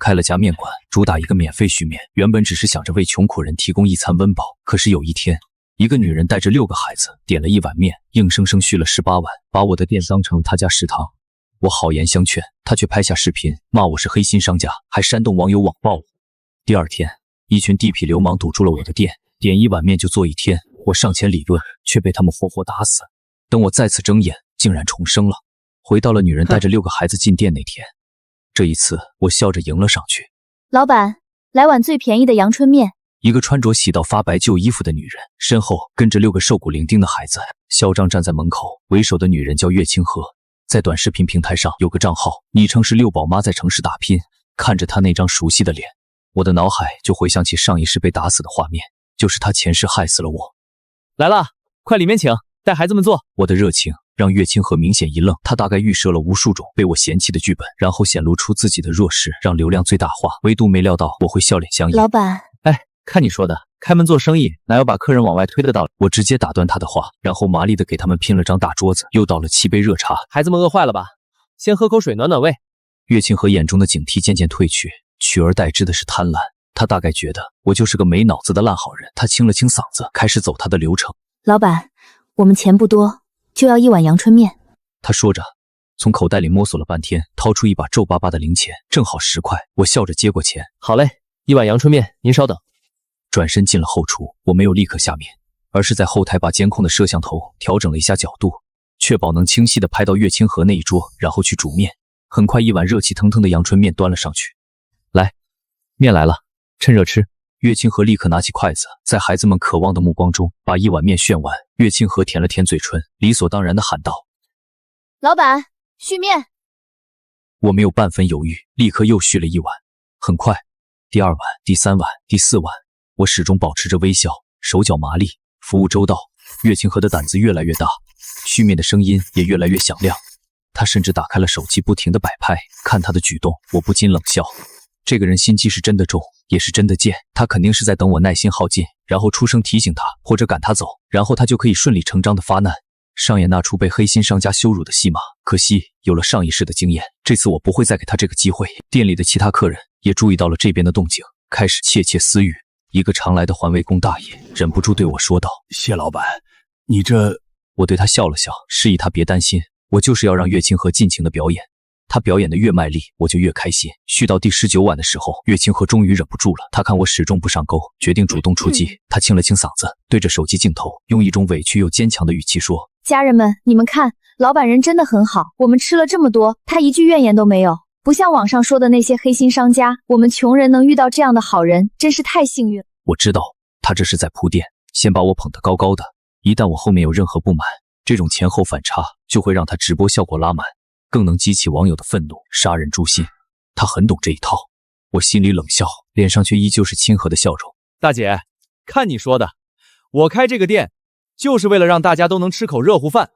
开了家面馆，主打一个免费续面。原本只是想着为穷苦人提供一餐温饱，可是有一天，一个女人带着6个孩子点了一碗面，硬生生续了18碗，把我的店当成她家食堂。我好言相劝，她却拍下视频骂我是黑心商家，还煽动网友网暴我。第二天，一群地痞流氓堵住了我的店，点一碗面就做一天，我上前理论，却被他们活活打死。等我再次睁眼，竟然重生了，回到了女人带着6个孩子进店那天。这一次，我笑着迎了上去。老板，来碗最便宜的阳春面。一个穿着洗到发白旧衣服的女人，身后跟着6个瘦骨伶仃的孩子，嚣张站在门口。为首的女人叫岳清河，在短视频平台上有个账号，昵称是6宝妈在城市打拼。看着她那张熟悉的脸，我的脑海就回想起上一世被打死的画面，就是她前世害死了我。来了，快里面请，带孩子们坐。我的热情让岳清河明显一愣，他大概预设了无数种被我嫌弃的剧本，然后显露出自己的弱势，让流量最大化，唯独没料到我会笑脸相迎。老板，看你说的，开门做生意哪有把客人往外推的道理？我直接打断他的话，然后麻利的给他们拼了张大桌子，又倒了7杯热茶。孩子们饿坏了吧？先喝口水暖暖胃。岳清河眼中的警惕渐渐褪去，取而代之的是贪婪。他大概觉得我就是个没脑子的烂好人。他清了清嗓子，开始走他的流程。老板，我们钱不多，就要一碗阳春面。他说着，从口袋里摸索了半天，掏出一把皱巴巴的零钱，正好10块。我笑着接过钱。好嘞，一碗阳春面，您稍等。转身进了后厨，我没有立刻下面，而是在后台把监控的摄像头调整了一下角度，确保能清晰地拍到岳清河那一桌，然后去煮面。很快，一碗热气腾腾的阳春面端了上去。来，面来了，趁热吃。岳清河立刻拿起筷子，在孩子们渴望的目光中把一碗面炫完。岳清河舔了舔嘴唇，理所当然地喊道：“老板，续面。”我没有半分犹豫，立刻又续了一碗。很快，第2碗、第3碗、第4碗，我始终保持着微笑，手脚麻利，服务周到。岳清河的胆子越来越大，续面的声音也越来越响亮。他甚至打开了手机，不停地摆拍。看他的举动，我不禁冷笑。这个人心机是真的重，也是真的贱。他肯定是在等我耐心耗尽，然后出声提醒他，或者赶他走，然后他就可以顺理成章地发难，上演那出被黑心商家羞辱的戏码。可惜有了上一世的经验，这次我不会再给他这个机会。店里的其他客人也注意到了这边的动静，开始窃窃私语。一个常来的环卫工大爷忍不住对我说道：“谢老板，你这……”我对他笑了笑，示意他别担心，我就是要让岳清河尽情的表演。他表演的越卖力，我就越开心。续到第19碗的时候，岳清河终于忍不住了。他看我始终不上钩，决定主动出击。他清了清嗓子，对着手机镜头，用一种委屈又坚强的语气说：“家人们，你们看，老板人真的很好，我们吃了这么多，他一句怨言都没有。不像网上说的那些黑心商家，我们穷人能遇到这样的好人，真是太幸运。”我知道他这是在铺垫，先把我捧得高高的，一旦我后面有任何不满，这种前后反差就会让他直播效果拉满，更能激起网友的愤怒，杀人诛心。他很懂这一套。我心里冷笑，脸上却依旧是亲和的笑容。大姐，看你说的，我开这个店就是为了让大家都能吃口热乎饭，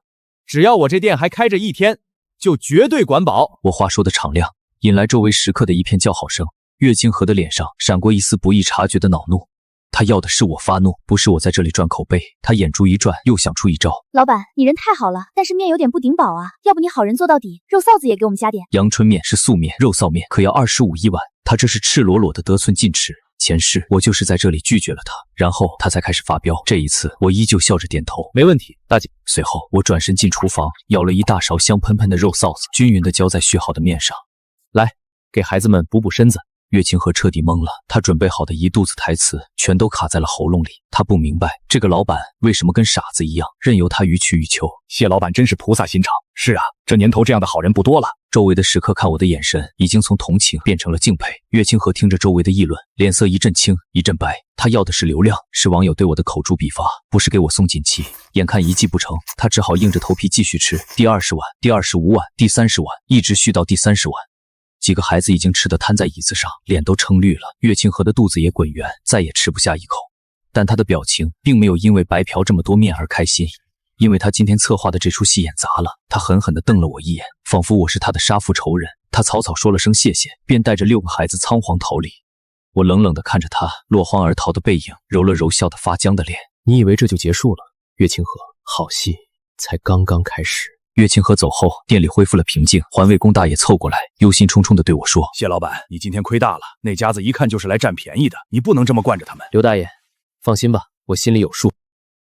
只要我这店还开着1天，就绝对管饱。我话说的敞亮，引来周围食客的一片叫好声。岳清河的脸上闪过一丝不易察觉的恼怒，他要的是我发怒，不是我在这里赚口碑。他眼珠一转，又想出一招：“老板，你人太好了，但是面有点不顶饱啊，要不你好人做到底，肉臊子也给我们加点。”阳春面是素面，肉臊面可要25一碗，他这是赤裸裸的得寸进尺。前世我就是在这里拒绝了他，然后他才开始发飙。这一次我依旧笑着点头：“没问题，大姐。”随后我转身进厨房，舀了一大勺香喷喷的肉臊子，均匀地浇在续好的面上。来，给孩子们补补身子。岳清河彻底懵了，他准备好的一肚子台词全都卡在了喉咙里。他不明白这个老板为什么跟傻子一样，任由他予取予求。谢老板真是菩萨心肠。是啊，这年头这样的好人不多了。周围的食客看我的眼神已经从同情变成了敬佩。岳清河听着周围的议论，脸色一阵青一阵白。他要的是流量，是网友对我的口诛笔伐，不是给我送锦旗。眼看一计不成，他只好硬着头皮继续吃。第20碗、第25碗、第30碗，一直续到第30碗。几个孩子已经吃得瘫在椅子上，脸都撑绿了。岳清河的肚子也滚圆，再也吃不下一口。但他的表情并没有因为白嫖这么多面而开心，因为他今天策划的这出戏演砸了。他狠狠地瞪了我一眼，仿佛我是他的杀父仇人。他草草说了声谢谢，便带着6个孩子仓皇逃离。我冷冷地看着他落荒而逃的背影，揉了揉笑得发僵的脸。你以为这就结束了？岳清河，好戏才刚刚开始。岳清河走后，店里恢复了平静。环卫工大爷凑过来，忧心忡忡地对我说：“谢老板，你今天亏大了，那家子一看就是来占便宜的，你不能这么惯着他们。”刘大爷，放心吧，我心里有数。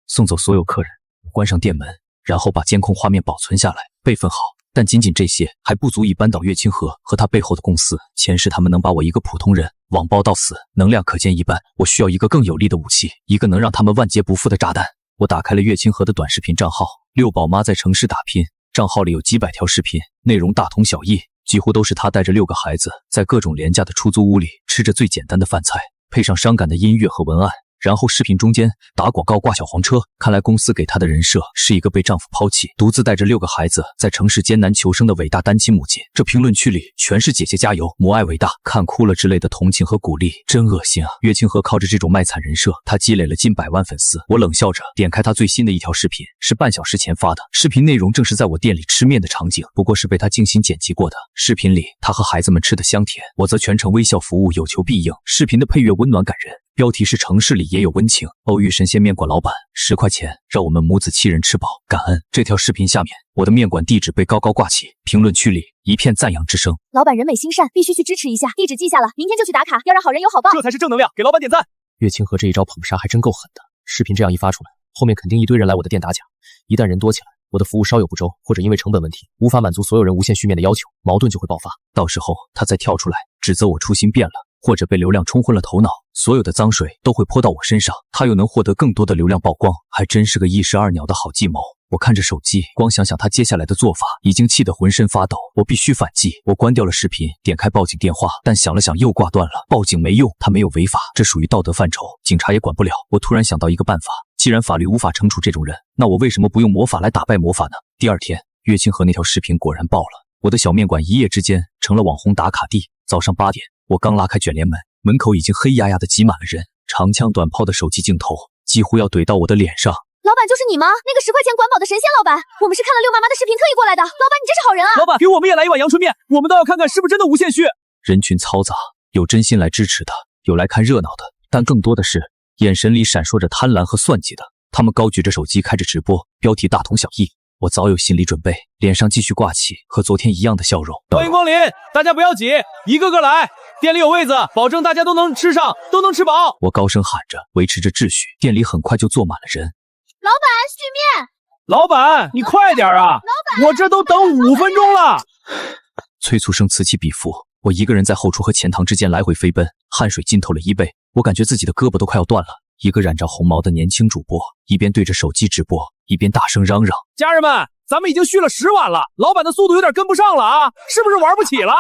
送走所有客人，关上店门，然后把监控画面保存下来，备份好。但仅仅这些还不足以扳倒岳清河和他背后的公司。前世他们能把我一个普通人网暴到死，能量可见一斑。我需要一个更有力的武器，一个能让他们万劫不复的炸弹。我打开了岳清河的短视频账号，六宝妈在城市打拼，账号里有几百条视频，内容大同小异，几乎都是他带着6个孩子在各种廉价的出租屋里吃着最简单的饭菜，配上伤感的音乐和文案。然后视频中间打广告挂小黄车，看来公司给她的人设是一个被丈夫抛弃，独自带着6个孩子在城市艰难求生的伟大单亲母亲。这评论区里全是姐姐加油，母爱伟大，看哭了之类的同情和鼓励，真恶心啊！岳清河靠着这种卖惨人设，他积累了近100万粉丝。我冷笑着点开他最新的一条视频，是半小时前发的，视频内容正是在我店里吃面的场景，不过是被他精心剪辑过的。视频里他和孩子们吃得香甜，我则全程微笑服务，有求必应。视频的配乐温暖感人，标题是城市里也有温情。欧玉神仙面馆老板10块钱让我们母子7人吃饱，感恩。这条视频下面我的面馆地址被高高挂起，评论区里一片赞扬之声。老板人美心善，必须去支持一下，地址记下了，明天就去打卡，要让好人有好报。这才是正能量，给老板点赞。岳清河这一招捧杀还真够狠的，视频这样一发出来，后面肯定一堆人来我的店打假。一旦人多起来，我的服务稍有不周，或者因为成本问题无法满足所有人无限续面的要求，矛盾就会爆发。到时候他再跳出来指责我初心变了，或者被流量冲昏了头脑，所有的脏水都会泼到我身上，他又能获得更多的流量曝光，还真是个一石二鸟的好计谋。我看着手机，光想想他接下来的做法，已经气得浑身发抖。我必须反击。我关掉了视频，点开报警电话，但想了想又挂断了。报警没用，他没有违法，这属于道德范畴，警察也管不了。我突然想到一个办法，既然法律无法惩处这种人，那我为什么不用魔法来打败魔法呢？第二天，岳清河那条视频果然爆了，我的小面馆一夜之间成了网红打卡地。早上8点，我刚拉开卷帘门，门口已经黑压压的挤满了人，长枪短炮的手机镜头几乎要怼到我的脸上。老板就是你吗？那个10块钱管饱的神仙老板，我们是看了六妈妈的视频特意过来的。老板你真是好人啊！老板给我们也来一碗阳春面，我们倒要看看是不是真的无限续。人群嘈杂，有真心来支持的，有来看热闹的，但更多的是眼神里闪烁着贪婪和算计的。他们高举着手机开着直播，标题大同小异。我早有心理准备，脸上继续挂起和昨天一样的笑容。欢迎光临，大家不要挤，一个个来，店里有位子，保证大家都能吃上，都能吃饱。我高声喊着，维持着秩序。店里很快就坐满了人。老板续面。老板你快点啊！老板，我这都等5分钟了。催促声此起彼伏，我一个人在后厨和前堂之间来回飞奔，汗水浸透了衣背，我感觉自己的胳膊都快要断了。一个染着红毛的年轻主播一边对着手机直播，一边大声嚷嚷：家人们，咱们已经续了10碗了，老板的速度有点跟不上了啊，是不是玩不起了？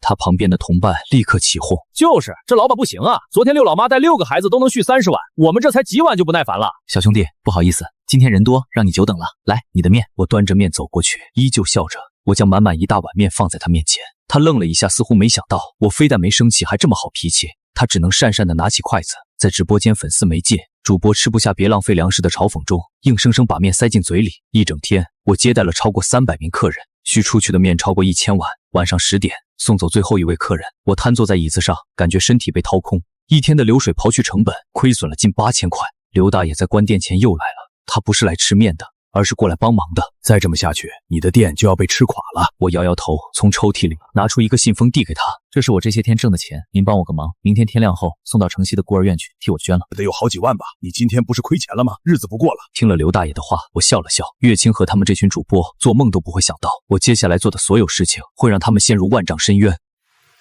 他旁边的同伴立刻起哄：就是这老板不行啊，昨天6老妈带6个孩子都能续30碗，我们这才几碗就不耐烦了。小兄弟，不好意思，今天人多，让你久等了，来，你的面。我端着面走过去，依旧笑着，我将满满一大碗面放在他面前。他愣了一下，似乎没想到我非但没生气，还这么好脾气。他只能讪讪地拿起筷子，在直播间粉丝没劲，主播吃不下别浪费粮食的嘲讽中，硬生生把面塞进嘴里。一整天，我接待了超过300名客人，续出去的面超过1000碗。晚上10点，送走最后一位客人，我瘫坐在椅子上，感觉身体被掏空。一天的流水刨去成本，亏损了近8000块。刘大爷在关店前又来了，他不是来吃面的，而是过来帮忙的。再这么下去，你的店就要被吃垮了。我摇摇头，从抽屉里拿出一个信封递给他，这是我这些天挣的钱，您帮我个忙，明天天亮后送到城西的孤儿院去，替我捐了。得有好几万吧？你今天不是亏钱了吗？日子不过了。听了刘大爷的话，我笑了笑。岳清和他们这群主播做梦都不会想到，我接下来做的所有事情会让他们陷入万丈深渊。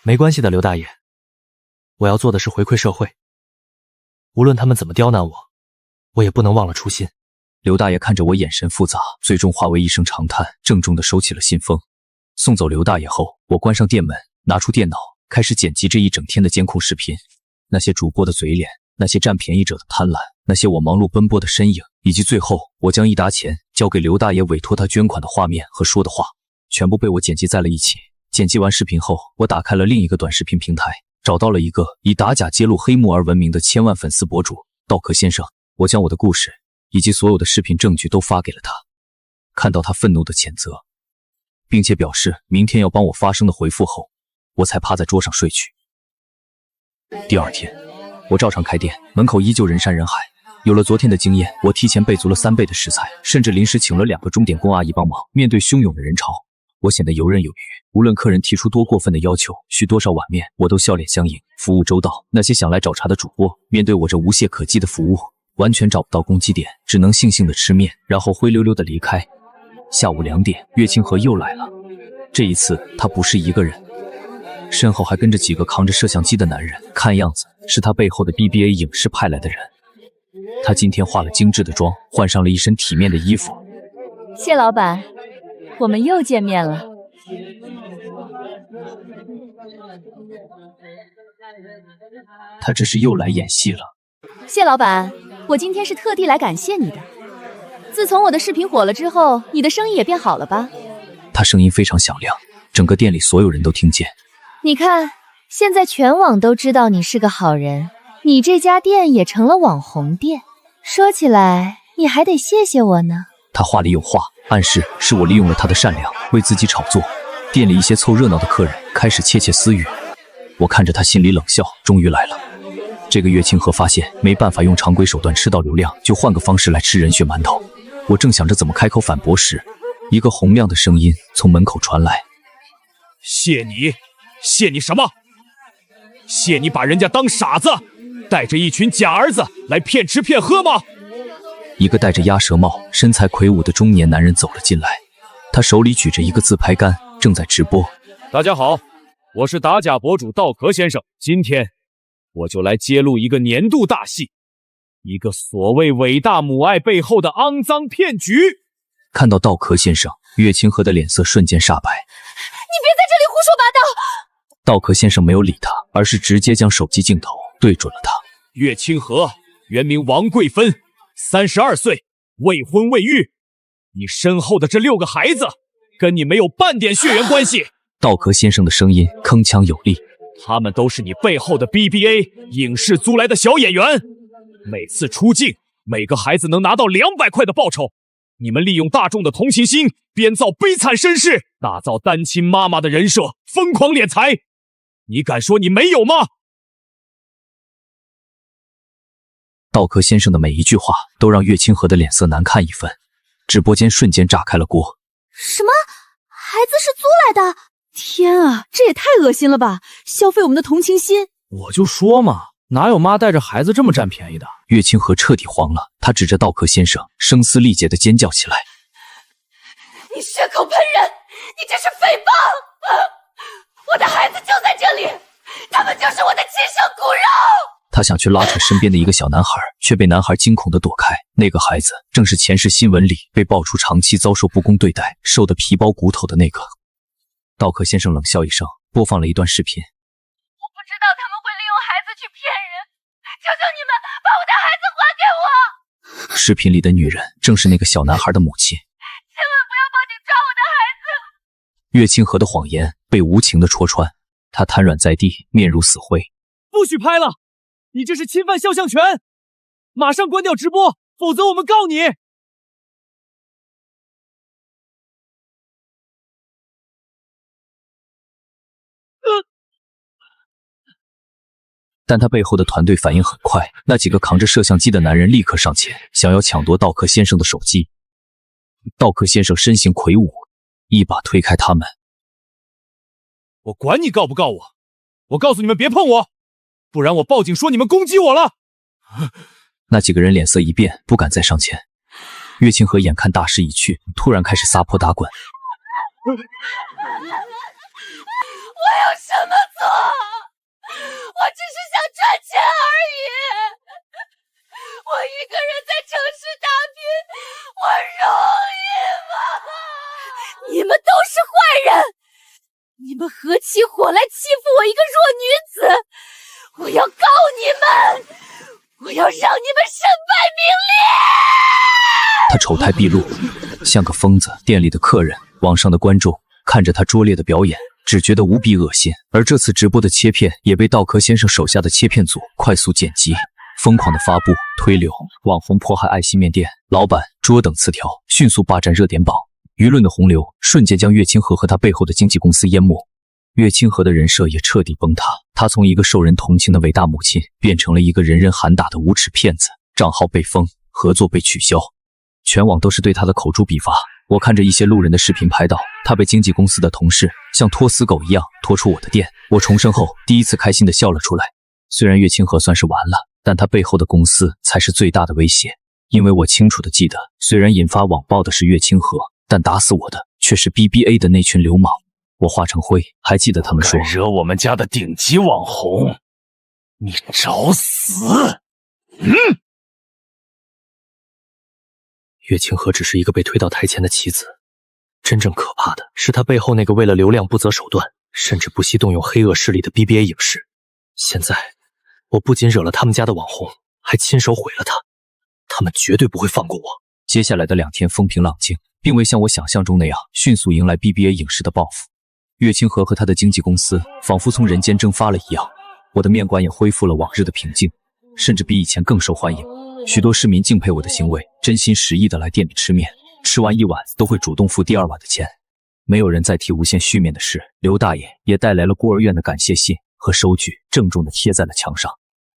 没关系的，刘大爷，我要做的是回馈社会，无论他们怎么刁难我，我也不能忘了初心。刘大爷看着我，眼神复杂，最终化为一声长叹，郑重地收起了信封。送走刘大爷后，我关上店门，拿出电脑，开始剪辑这一整天的监控视频。那些主播的嘴脸，那些占便宜者的贪婪，那些我忙碌奔波的身影，以及最后我将一沓钱交给刘大爷委托他捐款的画面和说的话，全部被我剪辑在了一起。剪辑完视频后，我打开了另一个短视频平台，找到了一个以打假揭露黑幕而闻名的1000万粉丝博主道客先生。我将我的故事以及所有的视频证据都发给了他，看到他愤怒的谴责，并且表示明天要帮我发声的回复后，我才趴在桌上睡去。第二天，我照常开店，门口依旧人山人海，有了昨天的经验，我提前备足了3倍的食材，甚至临时请了2个钟点工阿姨帮忙。面对汹涌的人潮，我显得游刃有余。无论客人提出多过分的要求，许多少碗面，我都笑脸相迎，服务周到。那些想来找茬的主播，面对我这无懈可击的服务，完全找不到攻击点，只能悻悻地吃面，然后灰溜溜地离开。下午2点，岳清河又来了。这一次他不是一个人，身后还跟着几个扛着摄像机的男人，看样子是他背后的 BBA 影视派来的人。他今天化了精致的妆，换上了一身体面的衣服。谢老板，我们又见面了。他这是又来演戏了。谢老板，我今天是特地来感谢你的。自从我的视频火了之后，你的生意也变好了吧？他声音非常响亮，整个店里所有人都听见。你看，现在全网都知道你是个好人，你这家店也成了网红店。说起来，你还得谢谢我呢。他话里有话，暗示是我利用了他的善良，为自己炒作。店里一些凑热闹的客人开始窃窃私语。我看着他心里冷笑，终于来了。这个岳清河发现没办法用常规手段吃到流量，就换个方式来吃人血馒头。我正想着怎么开口反驳时，一个洪亮的声音从门口传来：谢你？谢你什么？谢你把人家当傻子，带着一群假儿子来骗吃骗喝吗？一个戴着鸭舌帽、身材魁梧的中年男人走了进来，他手里举着一个自拍杆，正在直播。大家好，我是打假博主道壳先生，今天我就来揭露一个年度大戏，一个所谓伟大母爱背后的肮脏骗局。看到道壳先生，岳清河的脸色瞬间煞白。你别在这里胡说八道！道壳先生没有理他，而是直接将手机镜头对准了他。岳清河，原名王桂芬，32岁，未婚未育。你身后的这6个孩子，跟你没有半点血缘关系。道壳先生的声音铿锵有力，他们都是你背后的 BBA 影视租来的小演员，每次出镜，每个孩子能拿到200块的报酬。你们利用大众的同情心，编造悲惨身世，打造单亲妈妈的人设，疯狂敛财。你敢说你没有吗？道壳先生的每一句话都让岳清河的脸色难看一分，直播间瞬间炸开了锅。什么？孩子是租来的？天啊，这也太恶心了吧！消费我们的同情心。我就说嘛，哪有妈带着孩子这么占便宜的？岳清河彻底慌了，他指着道壳先生，声嘶力竭地尖叫起来：你血口喷人！你这是诽谤！我的孩子就在这里，他们就是我的亲生骨肉！他想去拉扯身边的一个小男孩，却被男孩惊恐地躲开。那个孩子正是前世新闻里被爆出长期遭受不公对待、瘦得皮包骨头的那个。道壳先生冷笑一声，播放了一段视频。我不知道他们会利用孩子去骗人，求求你们把我的孩子还给我！视频里的女人正是那个小男孩的母亲。千万不要报警抓我的孩子！岳清河的谎言被无情地戳穿，他瘫软在地，面如死灰。不许拍了！你这是侵犯肖像权！马上关掉直播，否则我们告你！但他背后的团队反应很快，那几个扛着摄像机的男人立刻上前，想要抢夺道壳先生的手机。道壳先生身形魁梧，一把推开他们。我管你告不告我，我告诉你们别碰我，不然我报警说你们攻击我了。那几个人脸色一变，不敢再上前。岳清河眼看大势已去，突然开始撒泼打滚。我有什么错？我只是想赚钱而已。我一个人在城市打拼，我容易吗？你们都是坏人，你们合起伙来欺负我一个弱女子！我要告你们，我要让你们身败名裂！他丑态毕露，像个疯子。店里的客人、网上的观众看着他拙劣的表演，只觉得无比恶心。而这次直播的切片也被道壳先生手下的切片组快速剪辑，疯狂的发布、推流，网红迫害爱心面店老板桌等词条迅速霸占热点榜，舆论的洪流瞬间将岳清河和他背后的经纪公司淹没。岳清河的人设也彻底崩塌，他从一个受人同情的伟大母亲变成了一个人人喊打的无耻骗子。账号被封，合作被取消，全网都是对他的口诛笔伐。我看着一些路人的视频拍到他被经纪公司的同事像拖死狗一样拖出我的店，我重生后第一次开心的笑了出来。虽然岳清河算是完了，但他背后的公司才是最大的威胁。因为我清楚的记得，虽然引发网暴的是岳清河，但打死我的却是 BBA 的那群流氓。我化成灰，还记得他们说惹我们家的顶级网红，你找死！岳清河只是一个被推到台前的棋子，真正可怕的是他背后那个为了流量不择手段，甚至不惜动用黑恶势力的 BBA 影视。现在我不仅惹了他们家的网红，还亲手毁了他，他们绝对不会放过我。接下来的2天风平浪静，并未像我想象中那样迅速迎来 BBA 影视的报复。岳清河和他的经纪公司仿佛从人间蒸发了一样，我的面馆也恢复了往日的平静，甚至比以前更受欢迎。许多市民敬佩我的行为，真心实意的来店里吃面，吃完1碗都会主动付第2碗的钱。没有人再提无限续面的事，刘大爷也带来了孤儿院的感谢信和收据，郑重的贴在了墙上。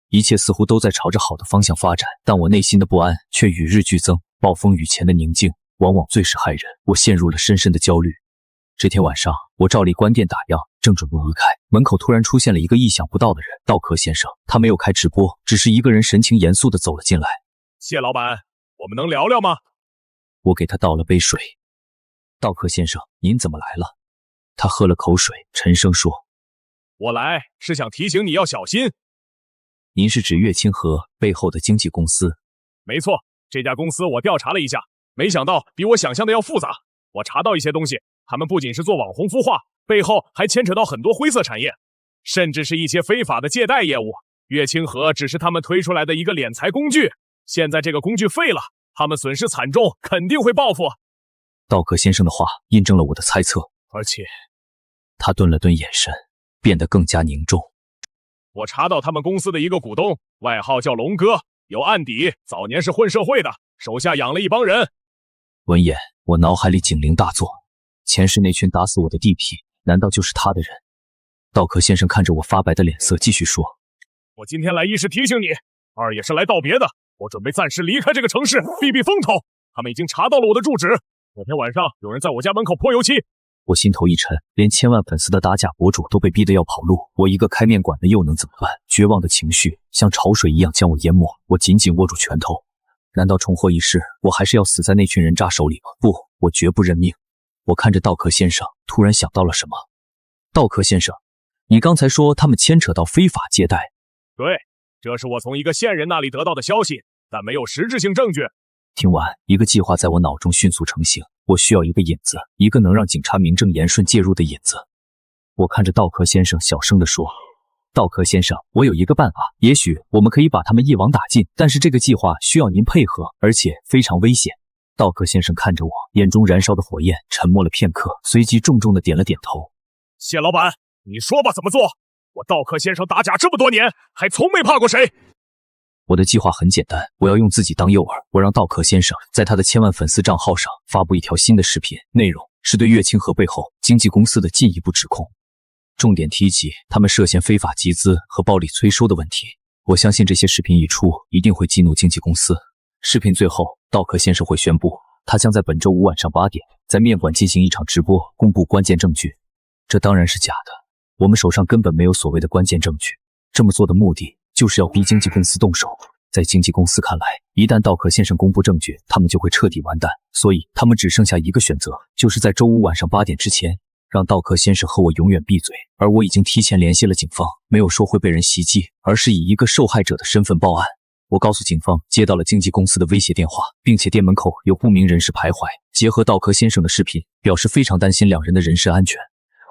一切似乎都在朝着好的方向发展，但我内心的不安却与日俱增。暴风雨前的宁静往往最是害人，我陷入了深深的焦虑。这天晚上，我照例关店打烊，正准备离开，门口突然出现了一个意想不到的人，道客先生。他没有开直播，只是一个人神情严肃地走了进来。谢老板，我们能聊聊吗？我给他倒了杯水。道客先生，您怎么来了？他喝了口水，沉声说：我来是想提醒你要小心。您是指岳清河背后的经纪公司？没错，这家公司我调查了一下，没想到比我想象的要复杂。我查到一些东西，他们不仅是做网红孵化，背后还牵扯到很多灰色产业，甚至是一些非法的借贷业务。岳清河只是他们推出来的一个敛财工具，现在这个工具废了，他们损失惨重，肯定会报复。道客先生的话印证了我的猜测，而且他顿了顿，眼神变得更加凝重。我查到他们公司的一个股东，外号叫龙哥，有案底，早年是混社会的，手下养了一帮人。闻言，我脑海里警铃大作，前世那群打死我的地痞，难道就是他的人？道客先生看着我发白的脸色，继续说：我今天来一是提醒你，二也是来道别的。我准备暂时离开这个城市，避避风头。他们已经查到了我的住址，昨天晚上有人在我家门口泼油漆。我心头一沉，连千万粉丝的打假博主都被逼得要跑路，我一个开面馆的又能怎么办？绝望的情绪像潮水一样将我淹没，我紧紧握住拳头。难道重获一世，我还是要死在那群人渣手里吗？不，我绝不认命。我看着道客先生，突然想到了什么。道客先生，你刚才说他们牵扯到非法借贷？对，这是我从一个线人那里得到的消息，但没有实质性证据。听完，一个计划在我脑中迅速成型。我需要一个引子，一个能让警察名正言顺介入的引子。我看着道客先生，小声地说：道客先生，我有一个办法，也许我们可以把他们一网打尽，但是这个计划需要您配合，而且非常危险。道客先生看着我，眼中燃烧的火焰，沉默了片刻，随即重重地点了点头。谢老板，你说吧，怎么做？我道客先生打假这么多年，还从没怕过谁。我的计划很简单，我要用自己当诱饵，我让道客先生在他的千万粉丝账号上发布一条新的视频，内容是对岳清河背后经纪公司的进一步指控，重点提及他们涉嫌非法集资和暴力催收的问题。我相信这些视频一出，一定会激怒经纪公司。视频最后，道客先生会宣布，他将在本周5晚上8点在面馆进行一场直播，公布关键证据。这当然是假的，我们手上根本没有所谓的关键证据。这么做的目的就是要逼经纪公司动手。在经纪公司看来，一旦道客先生公布证据，他们就会彻底完蛋，所以他们只剩下一个选择，就是在周5晚上8点之前，让道客先生和我永远闭嘴。而我已经提前联系了警方，没有说会被人袭击，而是以一个受害者的身份报案。我告诉警方接到了经纪公司的威胁电话，并且店门口有不明人士徘徊，结合道客先生的视频，表示非常担心两人的人身安全。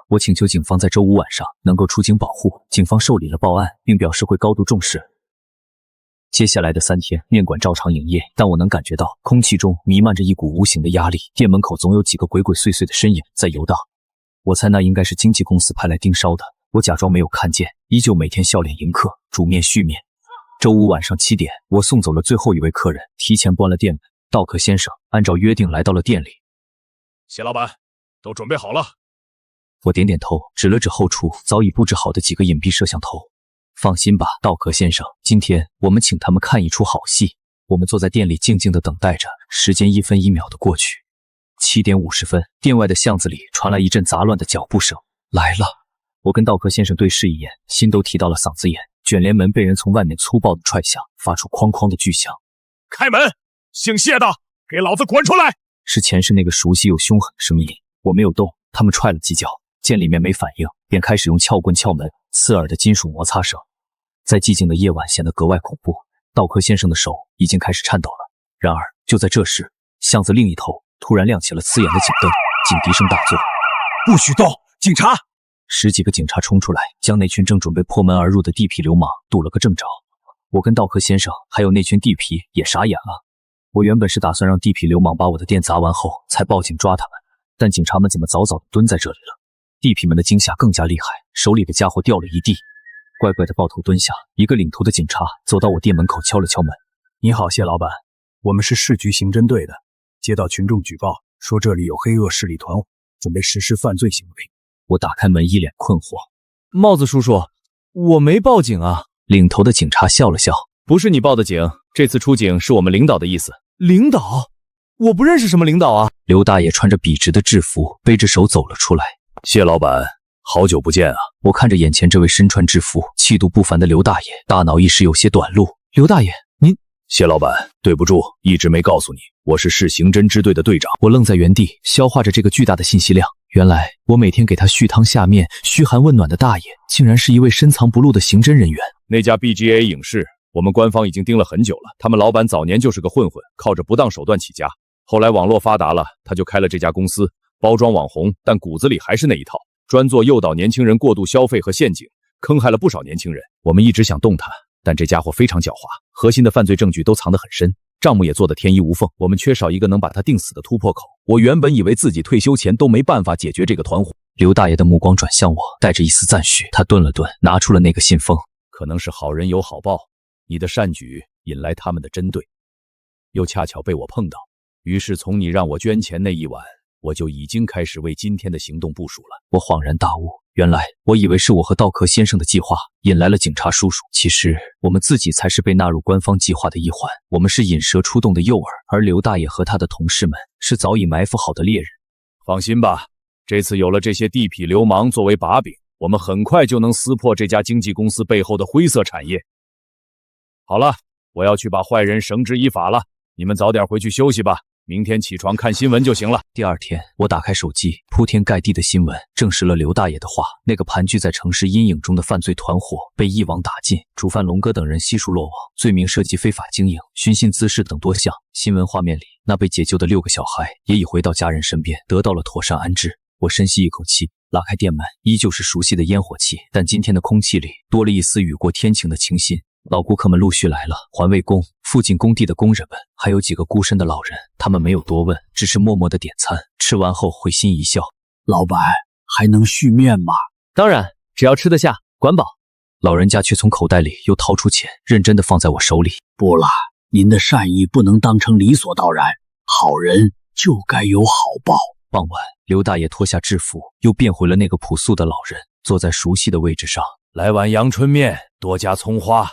我请求警方在周5晚上能够出警保护，警方受理了报案，并表示会高度重视。接下来的3天，面馆照常营业，但我能感觉到空气中弥漫着一股无形的压力，店门口总有几个鬼鬼祟祟的身影在游荡。我猜那应该是经纪公司派来盯梢的，我假装没有看见，依旧每天笑脸迎客，煮面续面。周5晚上7点，我送走了最后一位客人，提前关了店门。道客先生按照约定来到了店里。谢老板，都准备好了。我点点头，指了指后厨早已布置好的几个隐蔽摄像头。放心吧，道客先生，今天我们请他们看一出好戏。我们坐在店里静静的等待着，时间一分一秒的过去。7点50分，店外的巷子里传来一阵杂乱的脚步声。来了！我跟道克先生对视一眼，心都提到了嗓子眼。卷帘门被人从外面粗暴的踹响，发出哐哐的巨响。开门！姓谢的，给老子滚出来！是前世那个熟悉又凶狠的声音。我没有动，他们踹了几脚，见里面没反应，便开始用撬棍撬门，刺耳的金属摩擦声在寂静的夜晚显得格外恐怖。道克先生的手已经开始颤抖了。然而就在这时，巷子另一头突然亮起了刺眼的警灯，警笛声大作。不许动！警察！10几个警察冲出来，将那群正准备破门而入的地痞流氓堵了个正着。我跟道克先生还有那群地痞也傻眼了。我原本是打算让地痞流氓把我的店砸完后才报警抓他们，但警察们怎么早早地蹲在这里了？地痞们的惊吓更加厉害，手里的家伙掉了一地。乖乖地抱头蹲下，一个领头的警察走到我店门口敲了敲门。你好，谢老板，我们是市局刑侦队的，接到群众举报，说这里有黑恶势力团伙，准备实施犯罪行为。我打开门，一脸困惑。帽子叔叔，我没报警啊。领头的警察笑了笑，不是你报的警，这次出警是我们领导的意思。领导？我不认识什么领导啊。刘大爷穿着笔直的制服，背着手走了出来。谢老板，好久不见啊。我看着眼前这位身穿制服、气度不凡的刘大爷，大脑一时有些短路。刘大爷，您……谢老板，对不住，一直没告诉你，我是市刑侦支队的队长。我愣在原地，消化着这个巨大的信息量。原来我每天给他续汤下面、嘘寒问暖的大爷，竟然是一位深藏不露的刑侦人员。那家 BGA 影视，我们官方已经盯了很久了。他们老板早年就是个混混，靠着不当手段起家。后来网络发达了，他就开了这家公司，包装网红，但骨子里还是那一套，专做诱导年轻人过度消费和陷阱，坑害了不少年轻人。我们一直想动他，但这家伙非常狡猾，核心的犯罪证据都藏得很深，账目也做得天衣无缝。我们缺少一个能把他定死的突破口。我原本以为自己退休前都没办法解决这个团伙。刘大爷的目光转向我，带着一丝赞许。他顿了顿，拿出了那个信封。可能是好人有好报，你的善举引来他们的针对，又恰巧被我碰到。于是从你让我捐钱那一晚，我就已经开始为今天的行动部署了。我恍然大悟，原来我以为是我和道克先生的计划引来了警察叔叔，其实我们自己才是被纳入官方计划的一环。我们是引蛇出洞的诱饵，而刘大爷和他的同事们是早已埋伏好的猎人。放心吧，这次有了这些地痞流氓作为把柄，我们很快就能撕破这家经纪公司背后的灰色产业。好了，我要去把坏人绳之以法了，你们早点回去休息吧。明天起床看新闻就行了。第二天，我打开手机，铺天盖地的新闻证实了刘大爷的话。那个盘踞在城市阴影中的犯罪团伙被一网打尽，主犯龙哥等人悉数落网，罪名涉及非法经营、寻衅滋事等多项。新闻画面里，那被解救的6个小孩也已回到家人身边，得到了妥善安置。我深吸一口气，拉开店门，依旧是熟悉的烟火气，但今天的空气里多了一丝雨过天晴的清新。老顾客们陆续来了，环卫工、附近工地的工人们，还有几个孤身的老人。他们没有多问，只是默默的点餐。吃完后会心一笑。老板，还能续面吗？当然，只要吃得下，管饱。老人家却从口袋里又掏出钱，认真的放在我手里。不了，您的善意不能当成理所当然，好人就该有好报。傍晚，刘大爷脱下制服，又变回了那个朴素的老人，坐在熟悉的位置上。来碗阳春面，多加葱花，